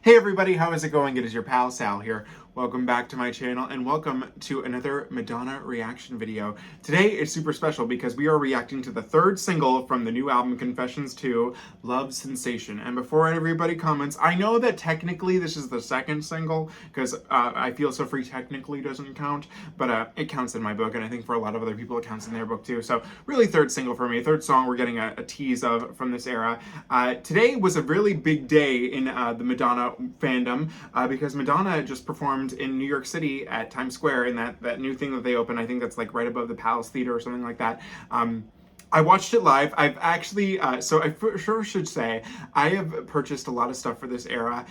Hey everybody, how is it going? It is your pal Sal here. Welcome back to my channel and welcome to another Madonna reaction video. Today is super special because we are reacting to the third single from the new album Confessions 2, Love Sensation. And before everybody comments, I know that technically this is the second single because I Feel So Free technically doesn't count, but it counts in my book, and I think for a lot of other people it counts in their book too. So really third single for me, third song we're getting a tease of from this era. Today was a really big day in the Madonna fandom because Madonna just performed in New York City at Times Square in that new thing that they opened. I think that's like right above the Palace Theater or something like that. I watched it live. I've actually, so I for sure should say, I have purchased a lot of stuff for this era.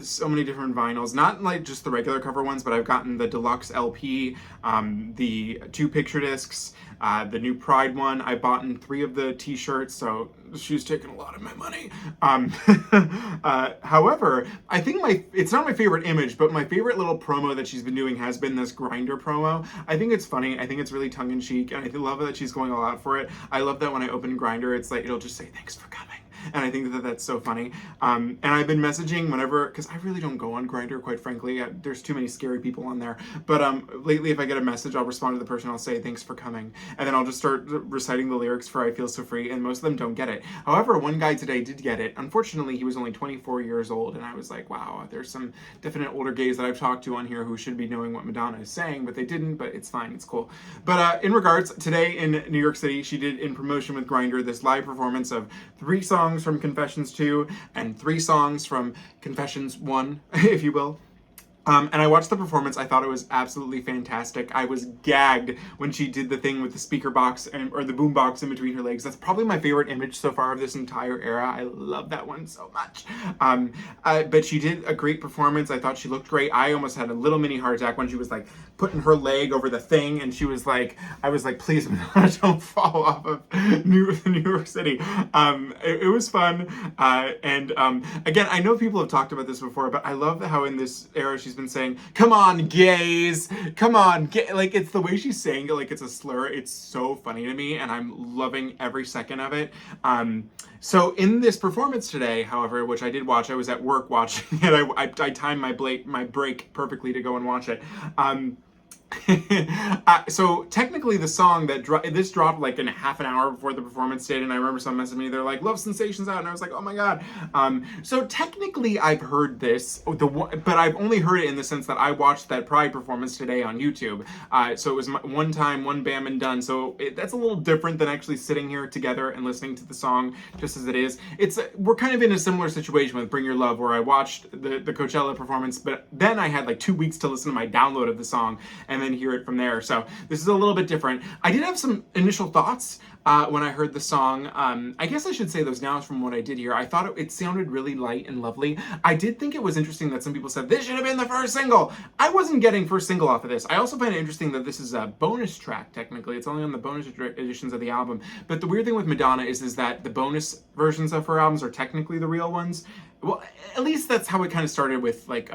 So many different vinyls, not like just the regular cover ones, but I've gotten the deluxe LP, the 2 picture discs, the new Pride one. I bought in 3 of the t-shirts, so she's taken a lot of my money. However, I think it's not my favorite image, but my favorite little promo that she's been doing has been this Grindr promo. I think it's funny. I think it's really tongue-in-cheek, and I love that she's going all out for it. I love that when I open Grindr, it's like, it'll just say, "Thanks for coming." And I think that that's so funny. And I've been messaging whenever, because I really don't go on Grindr, quite frankly. There's too many scary people on there. But lately, if I get a message, I'll respond to the person. I'll say, "Thanks for coming." And then I'll just start reciting the lyrics for I Feel So Free, and most of them don't get it. However, one guy today did get it. Unfortunately, he was only 24 years old, and I was like, wow, there's some definite older gays that I've talked to on here who should be knowing what Madonna is saying, but they didn't, but it's fine, it's cool. But in regards, today in New York City, she did, in promotion with Grindr, this live performance of 3 songs from Confessions 2 and 3 songs from Confessions 1, if you will. And I watched the performance. I thought it was absolutely fantastic. I was gagged when she did the thing with the speaker box or the boom box in between her legs. That's probably my favorite image so far of this entire era. I love that one so much. But she did a great performance. I thought she looked great. I almost had a little mini heart attack when she was like putting her leg over the thing, and she was like, I was like, please, don't fall off of New York City. It was fun. Again, I know people have talked about this before, but I love how in this era she's been saying, "Come on, gays, come on," like it's the way she's saying it, like it's a slur. It's so funny to me, and I'm loving every second of it. So in this performance today, however, which I did watch, I was at work watching it. I timed my break perfectly to go and watch it. So technically the song that this dropped like in half an hour before the performance did, and I remember someone messaged me, they're like, "Love Sensation's out," and I was like, oh my god. So technically I've heard this, but I've only heard it in the sense that I watched that Pride performance today on YouTube. So it was one time, one bam and done. So that's a little different than actually sitting here together and listening to the song just as it is. We're kind of in a similar situation with Bring Your Love, where I watched the Coachella performance, but then I had like 2 weeks to listen to my download of the song and then hear it from there. So this is a little bit different. I did have some initial thoughts when I heard the song. I guess I should say those now from what I did hear. I thought it sounded really light and lovely. I did think it was interesting that some people said this should have been the first single. I wasn't getting first single off of this. I also find it interesting that this is a bonus track. Technically, it's only on the bonus editions of the album. But the weird thing with Madonna is that the bonus versions of her albums are technically the real ones. Well, at least that's how it kind of started with like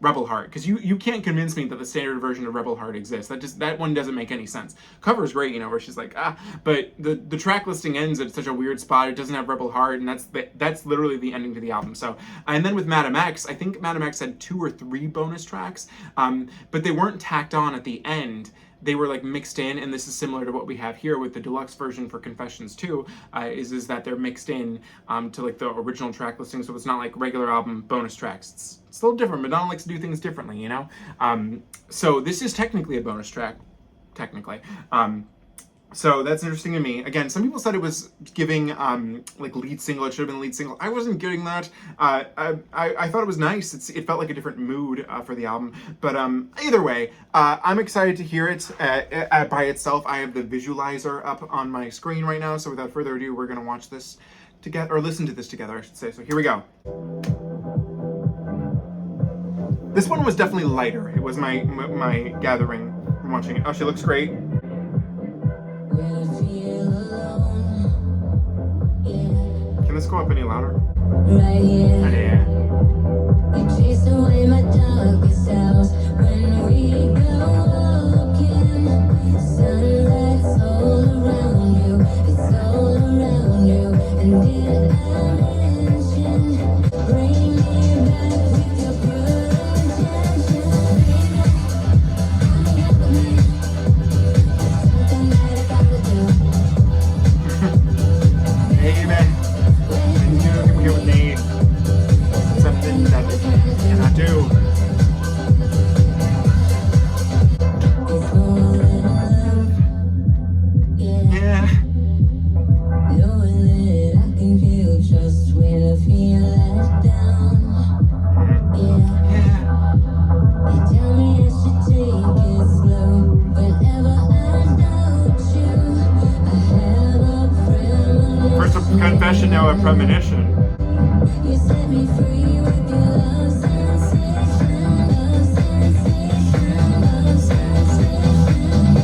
Rebel Heart, because you can't convince me that the standard version of Rebel Heart exists. That one doesn't make any sense. Cover is great, you know, where she's like, but the track listing ends at such a weird spot. It doesn't have Rebel Heart, and that's literally the ending to the album. So, and then with Madame X, I think Madame X had 2 or 3 bonus tracks, but they weren't tacked on at the end. They were like mixed in, and this is similar to what we have here with the deluxe version for Confessions 2, is that they're mixed in to like the original track listing, so it's not like regular album bonus tracks. It's a little different. Madonna likes to do things differently, you know? So this is technically a bonus track, technically. So that's interesting to me. Again, some people said it was giving like lead single. It should have been lead single. I wasn't getting that. I thought it was nice. It felt like a different mood for the album. But either way, I'm excited to hear it by itself. I have the visualizer up on my screen right now. So without further ado, we're gonna watch this together, or listen to this together, I should say. So here we go. This one was definitely lighter. It was my gathering from watching it. Oh, she looks great. Can this go up any louder? Right here. Oh, yeah. We chase away my darkest hours when we go walking. Sunlight's all around you, it's all around you. And did I mention bring me back? a premonition. You set me free with your love sensation, love sensation, love sensation, love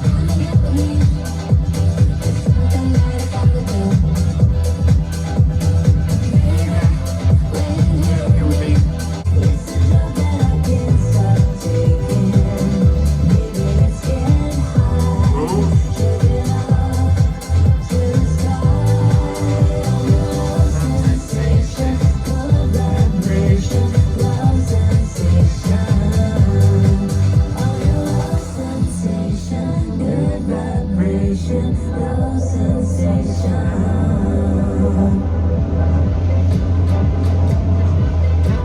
sensation. There's something right about the way It would be. it's a drug that I can't stop taking. Baby, let's get high, Ooh. tripping up to the sky. Love sensation, good vibration, love sensation. Oh, your love sensation, good vibration, love sensation.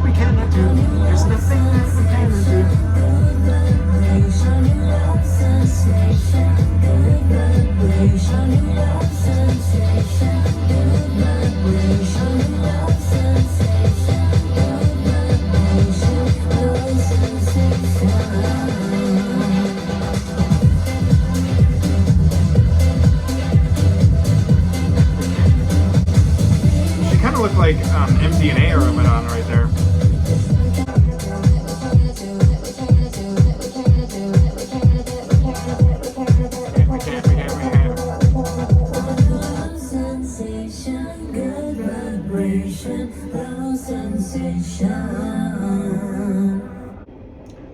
We cannot do. There's nothing that we cannot do. Good vibration, love sensation, good vibration, love sensation, good vibration, love sensation, good vibration, love sensation. She kind of looked like MDNA or Madonna right there. We can't. Love sensation, good vibration, love sensation.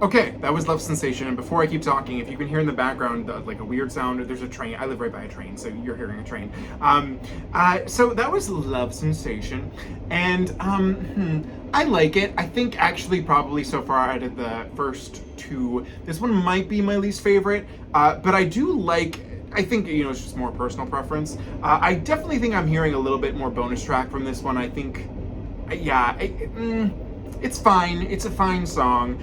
Okay, that was Love Sensation. And before I keep talking, if you can hear in the background like a weird sound, there's a train. I live right by a train, so you're hearing a train. So that was Love Sensation, and I like it. I think actually probably so far out of the first two, this one might be my least favorite. But I do like. I think, you know, it's just more personal preference. I definitely think I'm hearing a little bit more bonus track from this one. I think, yeah, it's fine. It's a fine song.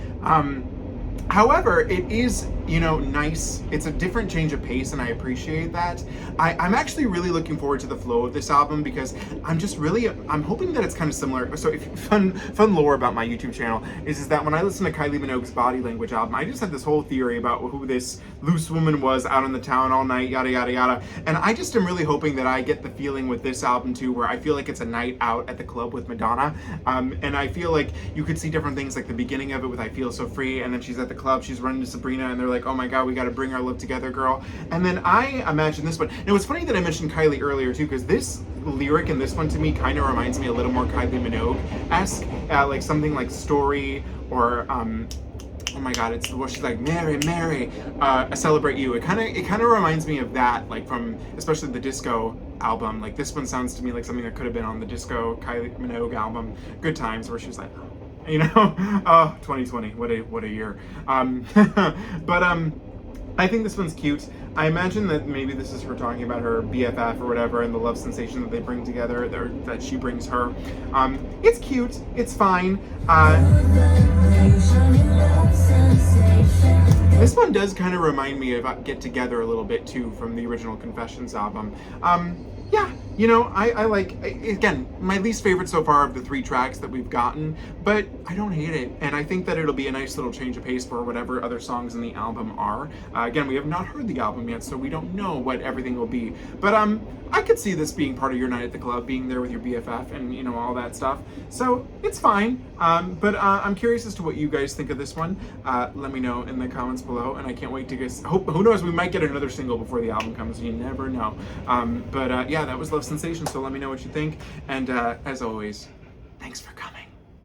However, it is, you know, nice. It's a different change of pace, and I appreciate that. I'm actually really looking forward to the flow of this album because I'm hoping that it's kind of similar. So, fun lore about my YouTube channel is that when I listen to Kylie Minogue's Body Language album, I just had this whole theory about who this loose woman was out in the town all night, yada yada yada. And I just am really hoping that I get the feeling with this album too, where I feel like it's a night out at the club with Madonna. And I feel like you could see different things, like the beginning of it with I Feel So Free, and then she's at the club, she's running to Sabrina, and they're like, oh my god, we got to bring our love together, girl. And then I imagine this one. And it was funny that I mentioned Kylie earlier too, because this lyric in this one to me kind of reminds me a little more Kylie Minogue-esque, like something like Story, or oh my god, it's what she's like, Mary, Mary, I celebrate you. It kind of reminds me of that, like from especially the Disco album. Like this one sounds to me like something that could have been on the Disco Kylie Minogue album, Good Times, where she was like, you know, 2020, what a year. But I think this one's cute. I imagine that maybe this is her talking about her BFF or whatever, and the love sensation that they bring together, or that she brings her. It's cute. It's fine. This one does kind of remind me of Get Together a little bit too, from the original Confessions album. Yeah, you know, I like, again, my least favorite so far of the 3 tracks that we've gotten, but I don't hate it, and I think that it'll be a nice little change of pace for whatever other songs in the album are. Again, we have not heard the album yet, so we don't know what everything will be, but I could see this being part of your night at the club, being there with your BFF and, you know, all that stuff, so it's fine. But I'm curious as to what you guys think of this one. Let me know in the comments below, and I can't wait to guess. Who knows, we might get another single before the album comes, you never know. But yeah, that was Love Sensation, so let me know what you think, and as always, thanks for coming.